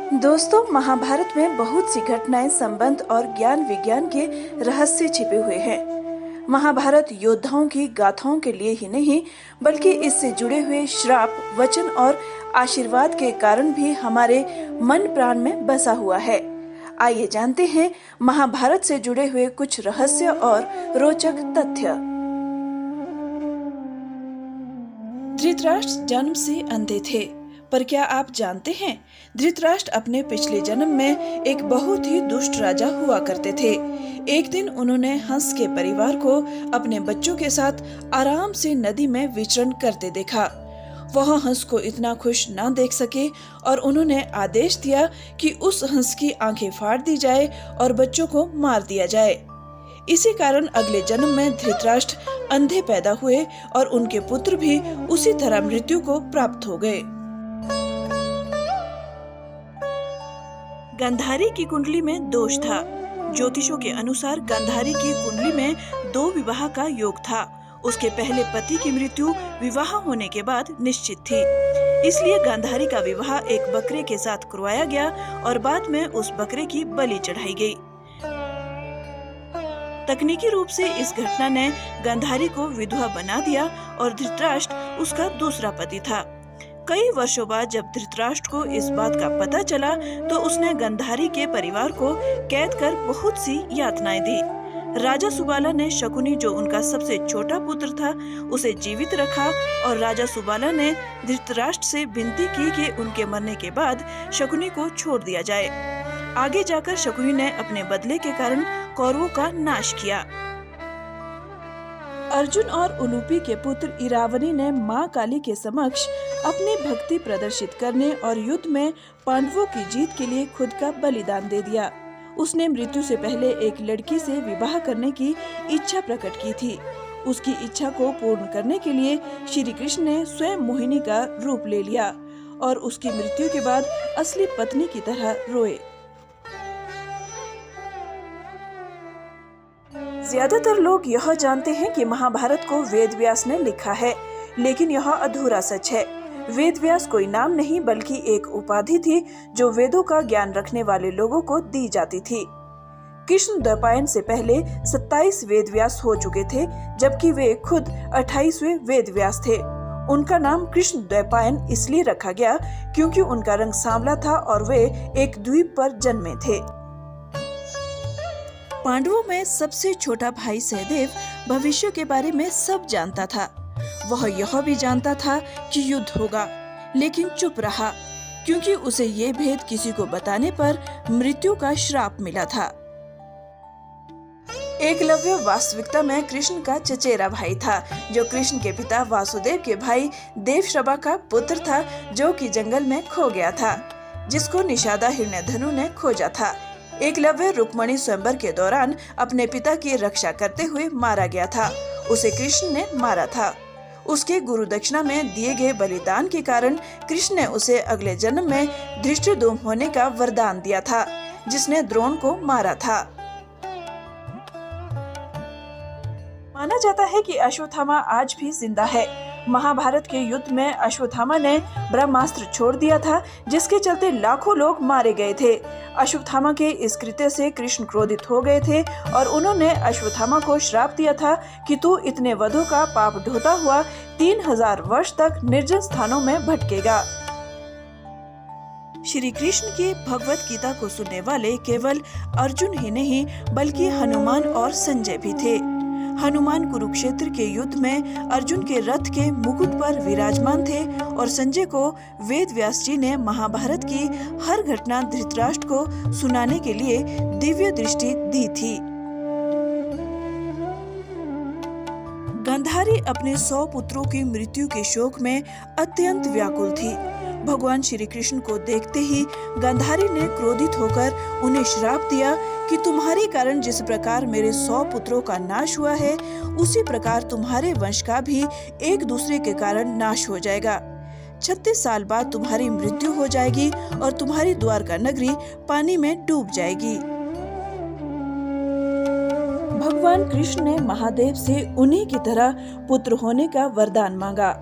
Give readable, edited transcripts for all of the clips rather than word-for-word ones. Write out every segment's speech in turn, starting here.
दोस्तों, महाभारत में बहुत सी घटनाएं, संबंध और ज्ञान विज्ञान के रहस्य छिपे हुए हैं। महाभारत योद्धाओं की गाथाओं के लिए ही नहीं, बल्कि इससे जुड़े हुए श्राप, वचन और आशीर्वाद के कारण भी हमारे मन प्राण में बसा हुआ है। आइए जानते हैं महाभारत से जुड़े हुए कुछ रहस्य और रोचक तथ्य। धृतराष्ट्र जन्म से अंधे थे, पर क्या आप जानते हैं, धृतराष्ट्र अपने पिछले जन्म में एक बहुत ही दुष्ट राजा हुआ करते थे। एक दिन उन्होंने हंस के परिवार को अपने बच्चों के साथ आराम से नदी में विचरण करते देखा। वह हंस को इतना खुश न देख सके और उन्होंने आदेश दिया कि उस हंस की आंखें फाड़ दी जाए और बच्चों को मार दिया जाए। इसी कारण अगले जन्म में धृतराष्ट्र अंधे पैदा हुए और उनके पुत्र भी उसी तरह मृत्यु को प्राप्त हो गए। गांधारी की कुंडली में दोष था। ज्योतिषों के अनुसार गांधारी की कुंडली में 2 विवाह का योग था। उसके पहले पति की मृत्यु विवाह होने के बाद निश्चित थी, इसलिए गांधारी का विवाह एक बकरे के साथ करवाया गया और बाद में उस बकरे की बलि चढ़ाई गई। तकनीकी रूप से इस घटना ने गांधारी को विधवा बना दिया और धृतराष्ट्र उसका दूसरा पति था। कई वर्षों बाद जब धृतराष्ट्र को इस बात का पता चला तो उसने गांधारी के परिवार को कैद कर बहुत सी यातनाएं दी। राजा सुबाला ने शकुनी, जो उनका सबसे छोटा पुत्र था, उसे जीवित रखा और राजा सुबाला ने धृतराष्ट्र से विनती की कि उनके मरने के बाद शकुनी को छोड़ दिया जाए। आगे जाकर शकुनी ने अपने बदले के कारण कौरवों का नाश किया। अर्जुन और उलूपी के पुत्र इरावनी ने मां काली के समक्ष अपनी भक्ति प्रदर्शित करने और युद्ध में पांडवों की जीत के लिए खुद का बलिदान दे दिया। उसने मृत्यु से पहले एक लड़की से विवाह करने की इच्छा प्रकट की थी। उसकी इच्छा को पूर्ण करने के लिए श्री कृष्ण ने स्वयं मोहिनी का रूप ले लिया और उसकी मृत्यु के बाद असली पत्नी की तरह रोए। ज्यादातर लोग यह जानते हैं कि महाभारत को वेद व्यास ने लिखा है, लेकिन यह अधूरा सच है। वेद व्यास कोई नाम नहीं, बल्कि एक उपाधि थी जो वेदों का ज्ञान रखने वाले लोगों को दी जाती थी। कृष्ण द्वैपायन से पहले 27 वेद व्यास हो चुके थे, जबकि वे खुद 28वें वेद व्यास थे। उनका नाम कृष्ण द्वैपायन इसलिए रखा गया क्योंकि उनका रंग सांवला था और वे एक द्वीप पर जन्मे थे। पांडवों में सबसे छोटा भाई सहदेव भविष्य के बारे में सब जानता था। वह यह भी जानता था कि युद्ध होगा, लेकिन चुप रहा क्योंकि उसे ये भेद किसी को बताने पर मृत्यु का श्राप मिला था। एकलव्य वास्तविकता में कृष्ण का चचेरा भाई था, जो कृष्ण के पिता वासुदेव के भाई देवश्रवा का पुत्र था, जो कि जंगल में खो गया था, जिसको निषादा हिरण्यधनु ने खोजा था। एकलव्य रुक्मणी स्वयंवर के दौरान अपने पिता की रक्षा करते हुए मारा गया था। उसे कृष्ण ने मारा था। उसके गुरु दक्षिणा में दिए गए बलिदान के कारण कृष्ण ने उसे अगले जन्म में धृष्टद्युम्न होने का वरदान दिया था, जिसने द्रोण को मारा था। माना जाता है कि अश्वत्थामा आज भी जिंदा है। महाभारत के युद्ध में अश्वत्थामा ने ब्रह्मास्त्र छोड़ दिया था, जिसके चलते लाखों लोग मारे गए थे। अश्वत्थामा के इस कृत्य से कृष्ण क्रोधित हो गए थे और उन्होंने अश्वत्थामा को श्राप दिया था कि तू इतने वधों का पाप ढोता हुआ 3000 वर्ष तक निर्जन स्थानों में भटकेगा। श्री कृष्ण की भगवत गीता को सुनने वाले केवल अर्जुन ही नहीं, बल्कि हनुमान और संजय भी थे। हनुमान कुरुक्षेत्र के युद्ध में अर्जुन के रथ के मुकुट पर विराजमान थे और संजय को वेद व्यास जी ने महाभारत की हर घटना धृतराष्ट्र को सुनाने के लिए दिव्य दृष्टि दी थी। गांधारी अपने 100 पुत्रों की मृत्यु के शोक में अत्यंत व्याकुल थी। भगवान श्री कृष्ण को देखते ही गांधारी ने क्रोधित होकर उन्हें श्राप दिया कि तुम्हारे कारण जिस प्रकार मेरे 100 पुत्रों का नाश हुआ है, उसी प्रकार तुम्हारे वंश का भी एक दूसरे के कारण नाश हो जाएगा। 36 साल बाद तुम्हारी मृत्यु हो जाएगी और तुम्हारी द्वारका नगरी पानी में डूब जाएगी। भगवान कृष्ण ने महादेव से उन्हीं की तरह पुत्र होने का वरदान मांगा।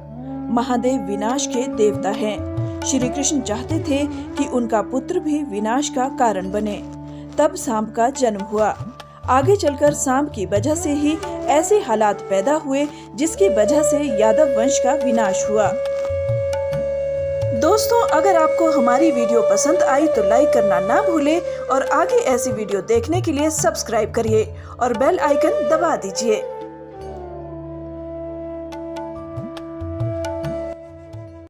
महादेव विनाश के देवता हैं। श्री कृष्ण चाहते थे कि उनका पुत्र भी विनाश का कारण बने। तब सांप का जन्म हुआ। आगे चलकर सांप की वजह से ही ऐसे हालात पैदा हुए जिसकी वजह से यादव वंश का विनाश हुआ। दोस्तों, अगर आपको हमारी वीडियो पसंद आई तो लाइक करना ना भूलें और आगे ऐसी वीडियो देखने के लिए सब्सक्राइब करिए और बेल आइकन दबा दीजिए।